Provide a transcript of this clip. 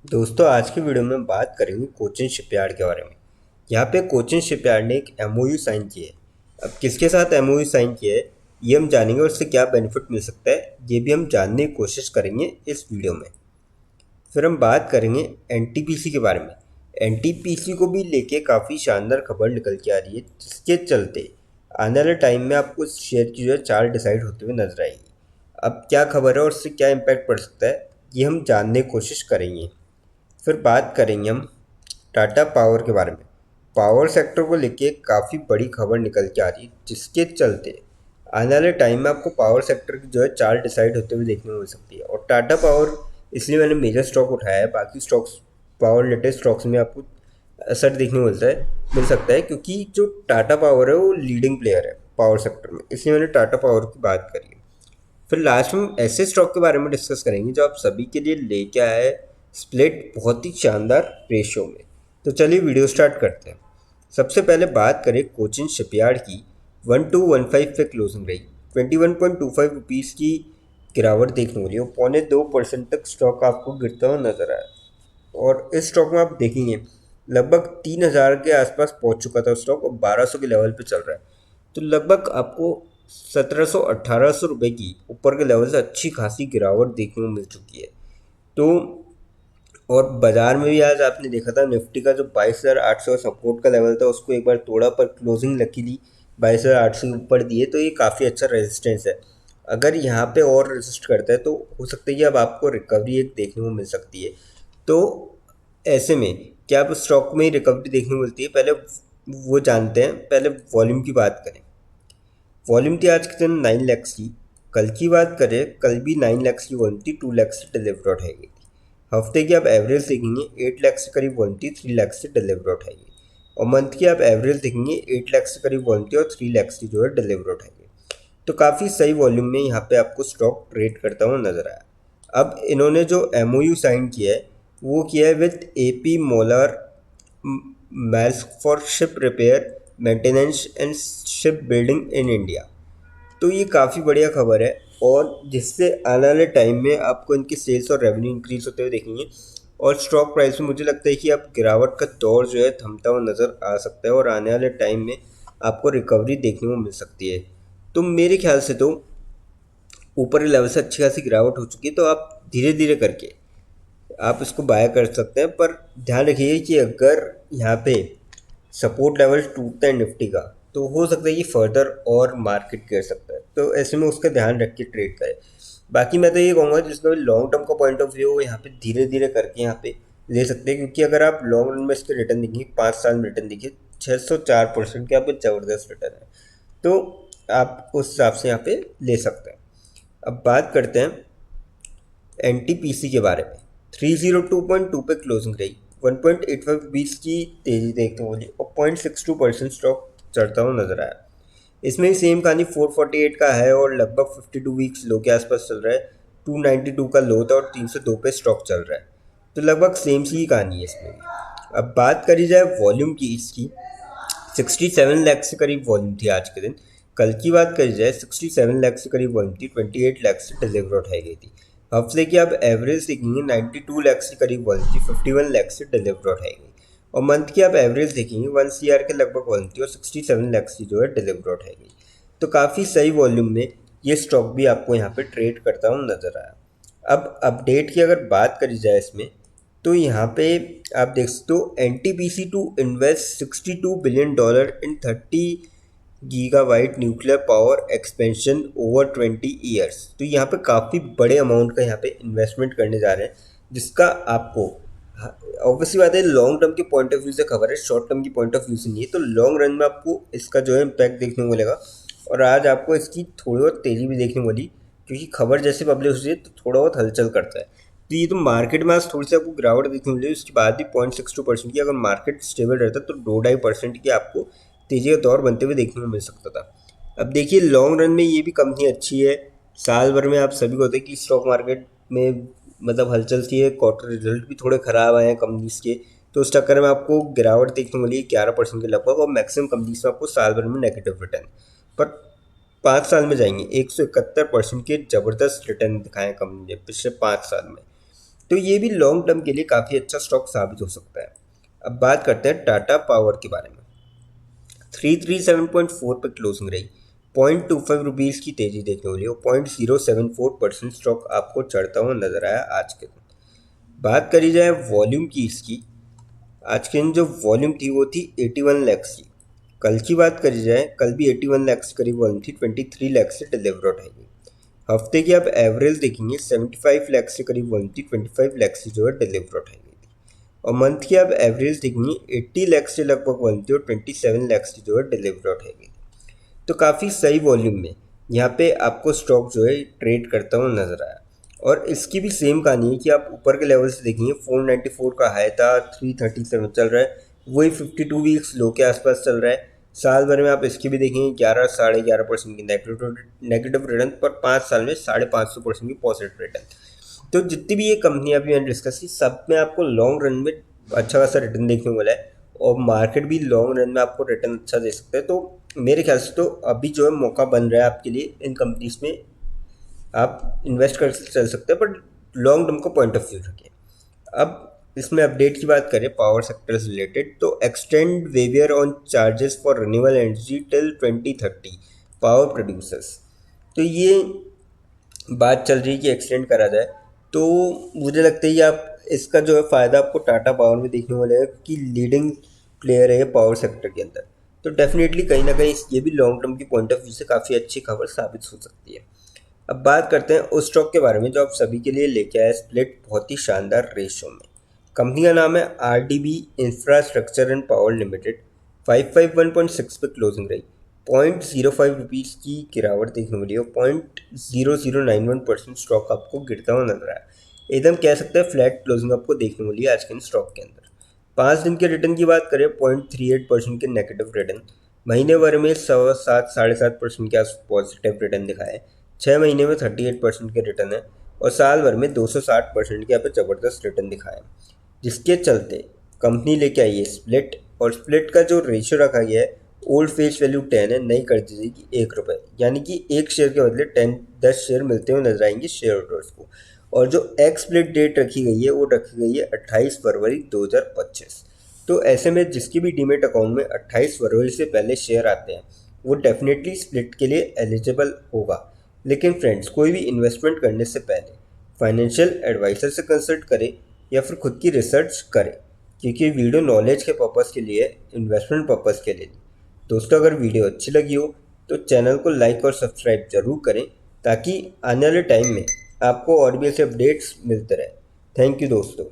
दोस्तों आज की वीडियो में बात करेंगे कोचिन शिपयार्ड के बारे में। यहाँ पे कोचिन शिपयार्ड ने एक एमओयू साइन किया है। अब किसके साथ एमओयू साइन किया है ये हम जानेंगे और इससे क्या बेनिफिट मिल सकता है ये भी हम जानने की कोशिश करेंगे इस वीडियो में। फिर हम बात करेंगे एनटीपीसी के बारे में। एनटीपीसी को भी लेके काफ़ी शानदार खबर निकल के आ रही है, जिसके चलते आने वाले टाइम में आपको इस शेयर की जो है चार्ट डिसाइड होते हुए नजर आएगी। अब क्या खबर है और इससे क्या इम्पैक्ट पड़ सकता है ये हम जानने की कोशिश करेंगे। फिर बात करेंगे हम टाटा पावर के बारे में। पावर सेक्टर को लेके काफ़ी बड़ी खबर निकल के आ रही है, जिसके चलते आने वाले टाइम में आपको पावर सेक्टर की जो है चार्ट डिसाइड होते हुए देखने को मिल सकती है। और टाटा पावर इसलिए मैंने मेजर स्टॉक उठाया है, बाकी स्टॉक्स पावर रिलेटेड स्टॉक्स में आपको असर देखने को मिल सकता है क्योंकि जो टाटा पावर है वो लीडिंग प्लेयर है पावर सेक्टर में, इसलिए मैंने टाटा पावर की बात करी है। फिर लास्ट में हम ऐसे स्टॉक के बारे में डिस्कस करेंगे जो आप सभी के लिए लेके आए हैं स्प्लिट बहुत ही शानदार रेशियो में। तो चलिए वीडियो स्टार्ट करते हैं। सबसे पहले बात करें कोचिन शिपयार्ड की। 1215 पे क्लोजिंग रही। 21.25 की गिरावट देखने को मिली और 0.2% तक स्टॉक आपको गिरता हुआ नजर आया। और इस स्टॉक में आप देखेंगे लगभग 3000 के आसपास पहुंच चुका था स्टॉक और 1200 के लेवल पे चल रहा है। तो लगभग आपको 1700-1800 रुपये की ऊपर के लेवल से अच्छी खासी गिरावट देखने को मिल चुकी है। तो और बाजार में भी आज आपने देखा था निफ्टी का जो 22,800 सपोर्ट का लेवल था उसको एक बार तोड़ा, पर क्लोजिंग लकीली 22,800 के ऊपर दिए, तो ये काफ़ी अच्छा रेजिस्टेंस है। अगर यहाँ पे और रेजिस्ट करता है तो हो सकता है कि अब आपको रिकवरी एक देखने को मिल सकती है। तो ऐसे में क्या आप स्टॉक में ही रिकवरी देखने को मिलती है, पहले वो जानते हैं। पहले वॉल्यूम की बात करें। वॉल्यूम थी आज के दिन 9 लैक्स की। कल की बात करें, कल भी 9 लैक्स की वॉल्यूम थी, 2 लैक्स से डिलीवर आउट है गई थी। हफ्ते की आप एवरेज देखेंगे 8 लाख से करीब वॉल्यूम थी, 3 लाख से डिलीवर आउट है गई। और मंथ की आप एवरेज देखेंगे 8 लाख से करीब वॉल्यूम थी और 3 लाख की जो है डिलीवर आउट है गई। तो काफ़ी सही वॉल्यूम में यहाँ पे आपको स्टॉक ट्रेड करता हुआ नजर आया। अब इन्होंने जो एमओयू साइन किया है वो किया है with AP molar मैस्क for ship repair maintenance and ship building in India. तो ये काफ़ी बढ़िया खबर है और जिससे आने वाले टाइम में आपको इनकी सेल्स और रेवेन्यू इंक्रीज होते हुए देखेंगे। और स्टॉक प्राइस में मुझे लगता है कि अब गिरावट का दौर जो है थमता हुआ नज़र आ सकता है और आने वाले टाइम में आपको रिकवरी देखने को मिल सकती है। तो मेरे ख्याल से तो ऊपर लेवल से अच्छी खासी गिरावट हो चुकी है, तो आप धीरे धीरे करके आप इसको बाय कर सकते हैं। पर ध्यान रखिए कि अगर यहाँ पे सपोर्ट लेवल टूटता है निफ्टी का तो हो सकता है कि फर्दर और मार्केट गिर सकता है, तो ऐसे में उसका ध्यान रख के ट्रेड करें। बाकी मैं तो ये कहूँगा जिसका भी लॉन्ग टर्म का पॉइंट ऑफ व्यू हो यहाँ पे धीरे धीरे करके यहाँ पे ले सकते हैं, क्योंकि अगर आप लॉन्ग रन में इसके रिटर्न देखिए 5 साल में रिटर्न देखिए 604% के यहाँ पे ज़बरदस्त रिटर्न है। तो आप उस हिसाब से यहाँ पे ले सकते हैं। अब बात करते हैं एनटीपीसी के बारे में। 302.2 पे क्लोजिंग रही। 1.85 बीस की तेजी देखने को मिली और 0.62% स्टॉक चढ़ता हुआ नजर आया। इसमें ही सेम कहानी 448 का है और लगभग 52 वीक्स लो के आसपास चल रहा है। 292 का लो था और 302 पे स्टॉक चल रहा है, तो लगभग सेम सी ही कहानी है इसमें भी। अब बात करी जाए वॉल्यूम की इसकी, 67 लाख से करीब वॉल्यूम थी आज के दिन। कल की बात करी जाए 67 लाख से करीब वॉल्यूम थी, 28 लाख से डिलीवर उठाई गई थी। हफ्ते की आप एवरेज देखेंगे 92 लाख से करीब वॉल्यूम थी, 51 लाख से डिलीवर उठाई गई। और मंथ की आप एवरेज देखेंगे 1 CR के लगभग वॉल्यूम थी और 67 लाख की जो है डिलीवर उठाई गई। तो काफ़ी सही वॉल्यूम में ये स्टॉक भी आपको यहाँ पे ट्रेड करता हुआ नजर आया। अब अपडेट की अगर बात करी जाए इसमें, तो यहाँ पे आप देख सकते हो NTPC to invest $62 billion in 30 gigawatt nuclear power expansion over 20 years. तो यहाँ पे काफ़ी बड़े अमाउंट का यहाँ पे इन्वेस्टमेंट करने जा रहे हैं, जिसका आपको ऑब्वियसली बात है लॉन्ग टर्म के पॉइंट ऑफ व्यू से खबर है, शॉर्ट टर्म की पॉइंट ऑफ व्यू से नहीं है। तो लॉन्ग रन में आपको इसका जो है इम्पैक्ट देखने को मिलेगा और आज आपको इसकी थोड़ी बहुत तेज़ी भी देखने को मिली, क्योंकि खबर जैसे पब्लिश होती है तो थोड़ा बहुत हलचल करता है। तो ये तो मार्केट में आज थोड़ी सी आपको गिरावट देखने को मिली, उसके बाद भी 0.62% की, अगर मार्केट स्टेबल रहता तो 2-2.5% की आपको तेज़ी का दौर बनते हुए देखने को मिल सकता था। अब देखिए लॉन्ग रन में ये भी कंपनी अच्छी है। साल भर में आप सभी को होता है कि स्टॉक मार्केट में मतलब हलचल सी है, क्वार्टर रिजल्ट भी थोड़े ख़राब आए हैं कंपनीज के, तो उस चक्कर में आपको गिरावट देखने को मिली 11% के लगभग, और मैक्सिमम कंपनीज में आपको साल भर में नेगेटिव रिटर्न। पर 5 साल में जाएंगे 171% के ज़बरदस्त रिटर्न दिखाए कंपनी ने पिछले 5 साल में। तो ये भी लॉन्ग टर्म के लिए काफ़ी अच्छा स्टॉक साबित हो सकता है। अब बात करते हैं टाटा पावर के बारे में। 337.4 पे क्लोजिंग रही, 0.25 रुपीज़ की तेज़ी देखने को मिली और 0.074% स्टॉक आपको चढ़ता हुआ नजर आया आज के दिन। बात करी जाए वॉल्यूम की इसकी, आज के दिन जो वॉल्यूम थी वो थी 81 लैक्स की। कल की बात करी जाए, कल भी 81 लैक्स करीब वॉल्यूम थी, 23 लैक्स से डिलीवर आउट है। हफ्ते की आप एवरेज देखेंगे 75 लैक्स से करीब वॉल्यूम थी, 25 लैक्स से जो है डिलीवर आउट है। और मंथ की आप एवरेज देखेंगे 80 लैक्स से लगभग वॉल्यूम थी और 27 लैक्स की जो है डिलीवर आउट है। तो काफ़ी सही वॉल्यूम में यहाँ पे आपको स्टॉक जो है ट्रेड करता हुआ नजर आया। और इसकी भी सेम कहानी है कि आप ऊपर के लेवल से देखेंगे 494 का हाई था, 337 चल रहा है, वही 52 वीक्स लो के आसपास चल रहा है। साल भर में आप इसकी भी देखेंगे 11-11.5% की नेगेटिव रिटर्न पर 5 साल में 550% की पॉजिटिव रिटर्न। तो जितनी भी ये कंपनियां अभी मैंने डिस्कस की, सब में आपको लॉन्ग रन में अच्छा खासा रिटर्न देखने को मिला है और मार्केट भी लॉन्ग रन में आपको रिटर्न अच्छा दे सकता है। तो मेरे ख्याल से तो अभी जो है मौका बन रहा है आपके लिए, इन कंपनीज में आप इन्वेस्ट कर चल सकते हैं, बट लॉन्ग टर्म को पॉइंट ऑफ व्यू रखें। अब इसमें अपडेट की बात करें पावर सेक्टर से रिलेटेड, तो extend waiver on charges for renewable energy till 2030 power producers. तो ये बात चल रही है कि एक्सटेंड करा जाए, तो मुझे लगता है कि आप इसका जो है फ़ायदा आपको टाटा पावर में देखने को मिलेगा कि लीडिंग प्लेयर है पावर सेक्टर के अंदर। तो डेफिनेटली कहीं ना कहीं ये भी लॉन्ग टर्म की पॉइंट ऑफ व्यू से काफ़ी अच्छी खबर साबित हो सकती है। अब बात करते हैं उस स्टॉक के बारे में जो आप सभी के लिए लेके आए स्प्लिट बहुत ही शानदार रेशो में। कंपनी का नाम है RDB infrastructure and power limited. 551.6 पे क्लोजिंग रही, 0.05 रुपीज़ की गिरावट देखने को मिली और 0.0091% स्टॉक आपको गिरता हुआ नजर आया। एकदम कह सकते हैं फ्लैट क्लोजिंग आपको देखने को मिली आज के स्टॉक के अंदर। 5 दिन के रिटर्न की बात करें 0.38% के नेगेटिव रिटर्न, महीने भर में 7.5% के आस पॉजिटिव रिटर्न दिखाए, 6 महीने में 38% के रिटर्न है और साल भर में 260% के यहाँ पे ज़बरदस्त रिटर्न दिखाए, जिसके चलते कंपनी लेके आई है स्प्लिट। और स्प्लिट का जो रेशियो रखा गया है ओल्ड फेस वैल्यू 10 है, नई कर दी जाएगी ₹1, यानी कि एक शेयर के बदले 10 शेयर मिलते हुए नजर आएंगे शेयर होल्डर्स को। और जो एक्स स्प्लिट डेट रखी गई है वो रखी गई है 28 फरवरी 2025। तो ऐसे में जिसकी भी डीमेट अकाउंट में 28 फरवरी से पहले शेयर आते हैं वो डेफिनेटली स्प्लिट के लिए एलिजिबल होगा। लेकिन फ्रेंड्स, कोई भी इन्वेस्टमेंट करने से पहले फाइनेंशियल एडवाइजर से कंसल्ट करें या फिर खुद की रिसर्च करें, क्योंकि वीडियो नॉलेज के पर्पज़ के लिए, इन्वेस्टमेंट पर्पज़ के लिए नहीं। दोस्तों, अगर वीडियो अच्छी लगी हो तो चैनल को लाइक और सब्सक्राइब जरूर करें ताकि आने वाले टाइम में आपको और भी ऐसे अपडेट्स मिलते रहे। थैंक यू दोस्तों।